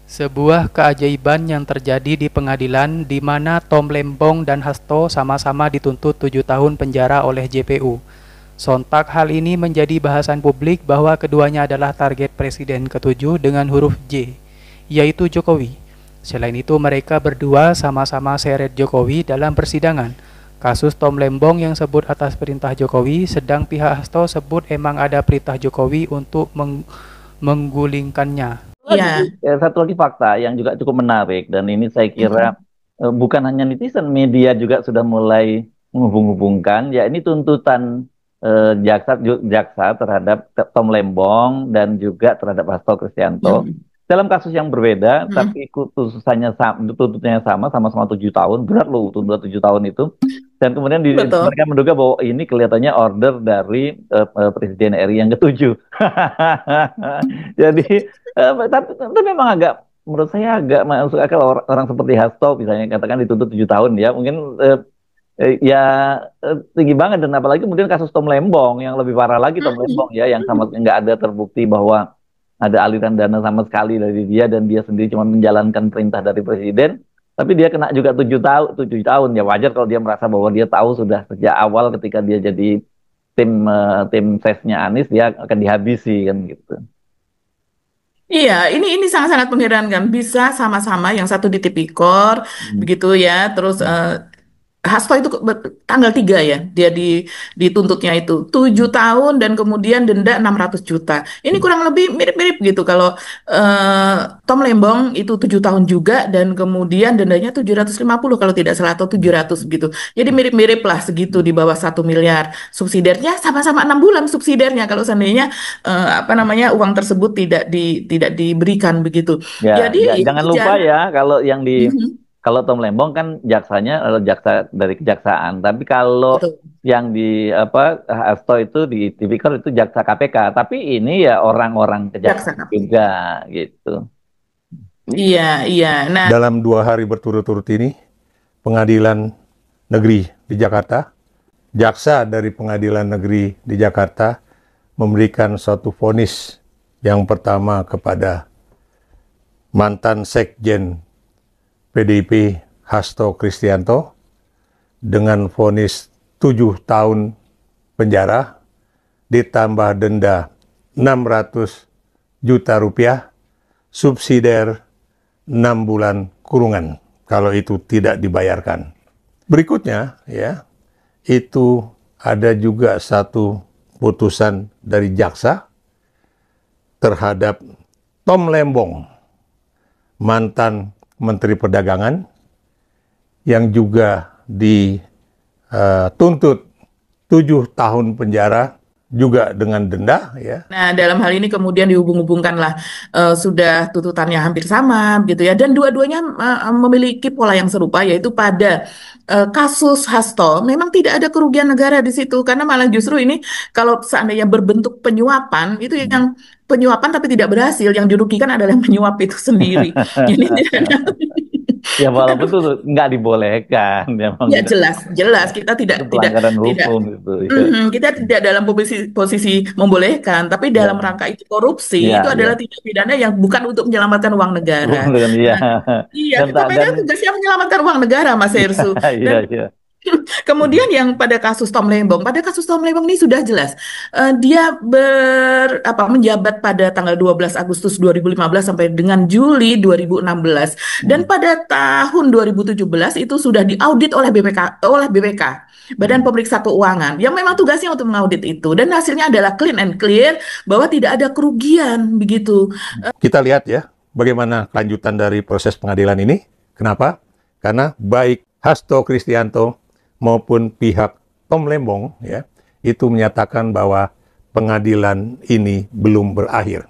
Sebuah keajaiban yang terjadi di pengadilan di mana Tom Lembong dan Hasto sama-sama dituntut 7 tahun penjara oleh JPU. Sontak hal ini menjadi bahasan publik bahwa keduanya adalah target Presiden ke-7 dengan huruf J, yaitu Jokowi. Selain itu mereka berdua sama-sama seret Jokowi dalam persidangan. Kasus Tom Lembong yang sebut atas perintah Jokowi, sedang pihak Hasto sebut emang ada perintah Jokowi untuk menggulingkannya. Iya, Satu lagi fakta yang juga cukup menarik dan ini saya kira mhm, bukan hanya netizen, media juga sudah mulai menghubung-hubungkan. Ya ini tuntutan jaksa terhadap Tom Lembong dan juga terhadap Hasto Kristianto mhm, dalam kasus yang berbeda, mhm, tapi tuntutannya sama-sama 7 tahun. Berat loh tuntutan 7 tahun itu. Dan kemudian betul. mereka menduga bahwa ini kelihatannya order dari Presiden RI yang ketujuh. Jadi tapi memang agak, menurut saya agak masuk akal orang seperti Hasto misalnya katakan dituntut 7 tahun ya mungkin ya tinggi banget, dan apalagi kemudian kasus Tom Lembong yang lebih parah lagi. Tom Mhm, Lembong ya yang sama mhm. nggak ada terbukti bahwa ada aliran dana sama sekali dari dia dan dia sendiri cuma menjalankan perintah dari presiden, tapi dia kena juga 7 tahun. Ya wajar kalau dia merasa bahwa dia tahu sudah sejak awal ketika dia jadi tim sesnya Anies dia akan dihabisi kan gitu. Iya, ini sangat-sangat mengherankan. Bisa sama-sama yang satu di tipikor, Hmm. begitu ya. Terus Hasto itu tanggal 3 ya, dia dituntutnya itu 7 tahun dan kemudian denda 600 juta. Ini kurang lebih mirip-mirip gitu. Kalau Tom Lembong itu 7 tahun juga dan kemudian dendanya 750 kalau tidak salah atau 700 gitu. Jadi mirip-mirip lah segitu di bawah 1 miliar. Subsidiarnya sama-sama 6 bulan subsidiarnya kalau seandainya apa namanya uang tersebut tidak diberikan begitu. Ya, Jadi ya, ya jangan lupa wajar. ya kalau yang di Mhm, kalau Tom Lembong kan jaksanya jaksa dari kejaksaan, tapi kalau betul. yang di apa Hasto itu di tipikor itu jaksa KPK, tapi ini ya orang-orang Jaksa kejaksaan KPK. juga gitu. Iya, iya. Nah, Dalam 2 hari berturut-turut ini, pengadilan negeri di Jakarta, jaksa dari pengadilan negeri di Jakarta memberikan suatu vonis yang pertama kepada mantan sekjen PDIP Hasto Kristianto dengan vonis 7 tahun penjara ditambah denda 600 juta rupiah, subsidiar 6 bulan kurungan kalau itu tidak dibayarkan. Berikutnya ya, itu ada juga satu putusan dari jaksa terhadap Tom Lembong, mantan Menteri Perdagangan yang juga dituntut 7 tahun penjara juga dengan denda ya. nah, dalam hal ini kemudian dihubung-hubungkanlah sudah tuntutannya hampir sama gitu ya dan dua-duanya memiliki pola yang serupa yaitu pada kasus Hasto memang tidak ada kerugian negara di situ karena malah justru ini kalau seandainya berbentuk penyuapan itu yang penyuapan tapi tidak berhasil yang dirugikan adalah yang menyuap itu sendiri. Jadi tidak ada Ya bukan. walaupun itu nggak dibolehkan, memang Ya tidak, jelas, jelas kita tidak itu tidak pelanggaran tidak hukum itu. Ya, kita tidak dalam posisi membolehkan, tapi dalam ya, rangka itu korupsi itu ya, adalah ya. tindak pidana yang bukan untuk menyelamatkan uang negara. Bukan ya. Nah, iya, Dan tak KPK dan tugasnya menyelamatkan uang negara, Mas Hersu. iya Dan iya. kemudian yang pada kasus Tom Lembong, pada kasus Tom Lembong ini sudah jelas. Dia menjabat pada tanggal 12 Agustus 2015 sampai dengan Juli 2016. Dan pada tahun 2017 itu sudah diaudit oleh BPK, Badan Pemeriksa Keuangan, yang memang tugasnya untuk mengaudit itu. Dan hasilnya adalah clean and clear bahwa tidak ada kerugian begitu. Kita lihat ya bagaimana kelanjutan dari proses pengadilan ini. Kenapa? Karena baik Hasto Kristianto maupun pihak Tom Lembong ya itu menyatakan bahwa pengadilan ini belum berakhir.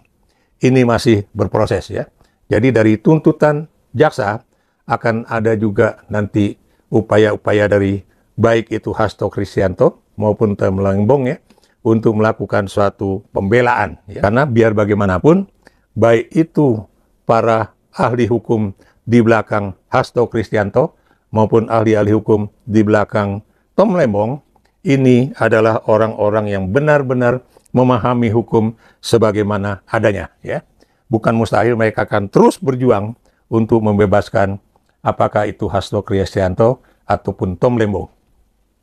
Ini masih berproses ya. Jadi dari tuntutan jaksa akan ada juga nanti upaya-upaya dari baik itu Hasto Kristianto maupun Tom Lembong ya untuk melakukan suatu pembelaan ya. Karena biar bagaimanapun baik itu para ahli hukum di belakang Hasto Kristianto maupun ahli-ahli hukum di belakang Tom Lembong, ini adalah orang-orang yang benar-benar memahami hukum sebagaimana adanya ya. bukan mustahil mereka akan terus berjuang untuk membebaskan apakah itu Hasto Kristianto ataupun Tom Lembong.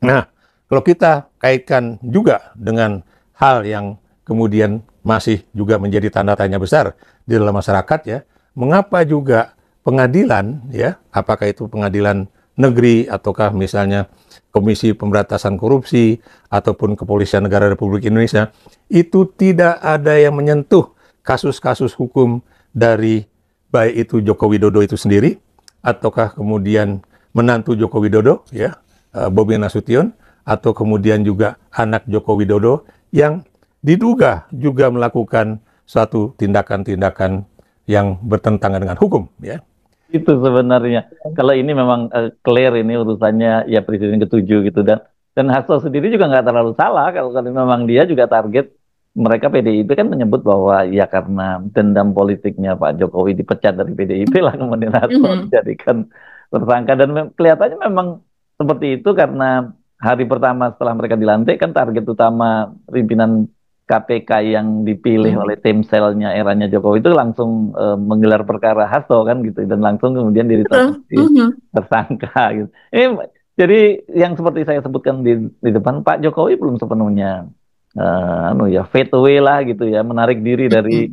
Nah, kalau kita kaitkan juga dengan hal yang kemudian masih juga menjadi tanda tanya besar di dalam masyarakat ya, mengapa juga pengadilan ya, apakah itu pengadilan negeri ataukah misalnya Komisi Pemberantasan Korupsi ataupun Kepolisian Negara Republik Indonesia, itu tidak ada yang menyentuh kasus-kasus hukum dari baik itu Joko Widodo itu sendiri ataukah kemudian menantu Joko Widodo ya, Bobi Nasution, atau kemudian juga anak Joko Widodo yang diduga juga melakukan suatu tindakan-tindakan yang bertentangan dengan hukum ya. Itu sebenarnya. Kalau ini memang clear ini urusannya ya Presiden ke-7 gitu, dan Hasto sendiri juga nggak terlalu salah kalau memang dia juga target mereka. PDIP kan menyebut bahwa ya karena dendam politiknya Pak Jokowi dipecat dari PDIP lah kemudian Hasto dijadikan tersangka, dan kelihatannya memang seperti itu karena hari pertama setelah mereka dilantik kan target utama pimpinan KPK yang dipilih oleh tim selnya eranya Jokowi itu langsung menggelar perkara Hasto kan gitu, dan langsung kemudian ditetapkan tersangka gitu. Jadi yang seperti saya sebutkan di depan, Pak Jokowi belum sepenuhnya fade away lah gitu ya, menarik diri dari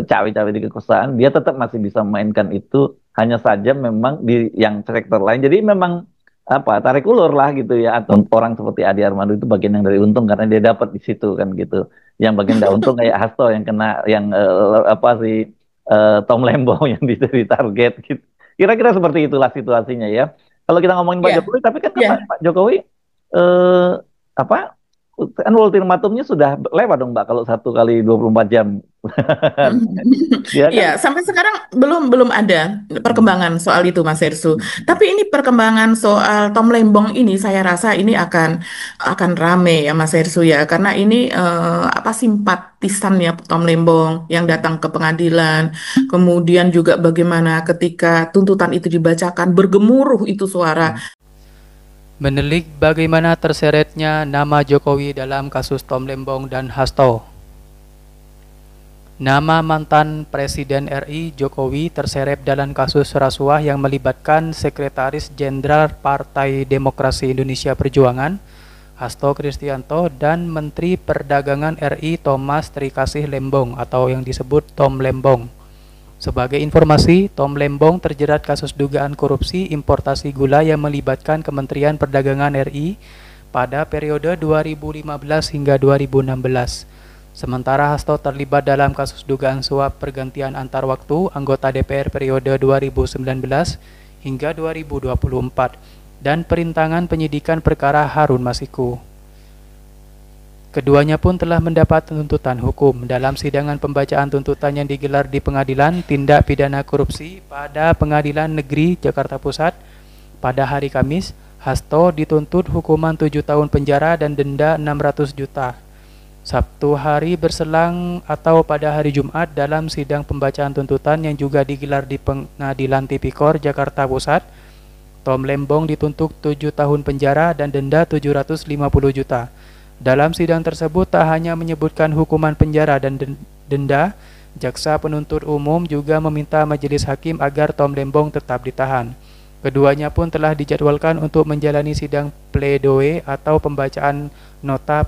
cawe-cawe di kekuasaan. Dia tetap masih bisa memainkan itu, hanya saja memang di yang sektor lain. Jadi memang tarik ulur lah gitu ya, atau orang seperti Adi Armando itu bagian yang dari untung karena dia dapat di situ kan gitu. Yang bagian dari untung kayak Hasto yang kena yang Tom Lembong yang jadi target gitu. Kira-kira seperti itulah situasinya ya. Kalau kita ngomongin Pak Jokowi, tapi kan Pak Jokowi kan ultimatumnya sudah lewat dong Mbak, kalau 1 kali 24 jam. Iya, sampai sekarang belum ada perkembangan soal itu Mas Hersu. Tapi ini perkembangan soal Tom Lembong ini saya rasa ini akan rame ya Mas Hersu ya, karena ini simpatisan ya Tom Lembong yang datang ke pengadilan. Kemudian juga bagaimana ketika tuntutan itu dibacakan bergemuruh itu suara. Menelik bagaimana terseretnya nama Jokowi dalam kasus Tom Lembong dan Hasto. Nama mantan Presiden RI Jokowi terseret dalam kasus rasuah yang melibatkan Sekretaris Jenderal Partai Demokrasi Indonesia Perjuangan, Hasto Kristianto, dan Menteri Perdagangan RI Thomas Trikasih Lembong atau yang disebut Tom Lembong. Sebagai informasi, Tom Lembong terjerat kasus dugaan korupsi importasi gula yang melibatkan Kementerian Perdagangan RI pada periode 2015 hingga 2016. Sementara Hasto terlibat dalam kasus dugaan suap pergantian antar waktu anggota DPR periode 2019 hingga 2024 dan perintangan penyidikan perkara Harun Masiku. Keduanya pun telah mendapat tuntutan hukum dalam sidangan pembacaan tuntutan yang digelar di Pengadilan Tindak Pidana Korupsi pada Pengadilan Negeri Jakarta Pusat pada hari Kamis. Hasto dituntut hukuman 7 tahun penjara dan denda 600 juta. Sabtu hari berselang atau pada hari Jumat dalam sidang pembacaan tuntutan yang juga digelar di Pengadilan Tipikor Jakarta Pusat, Tom Lembong dituntut 7 tahun penjara dan denda 750 juta. Dalam sidang tersebut tak hanya menyebutkan hukuman penjara dan denda, jaksa penuntut umum juga meminta majelis hakim agar Tom Lembong tetap ditahan. Keduanya pun telah dijadwalkan untuk menjalani sidang pledoi atau pembacaan nota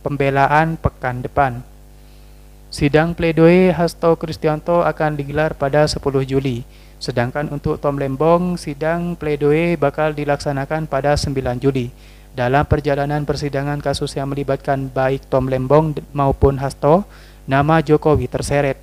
pembelaan pekan depan. Sidang pledoi Hasto Kristianto akan digelar pada 10 Juli. Sedangkan untuk Tom Lembong, sidang pledoi bakal dilaksanakan pada 9 Juli. Dalam perjalanan persidangan kasus yang melibatkan baik Tom Lembong maupun Hasto, nama Jokowi terseret.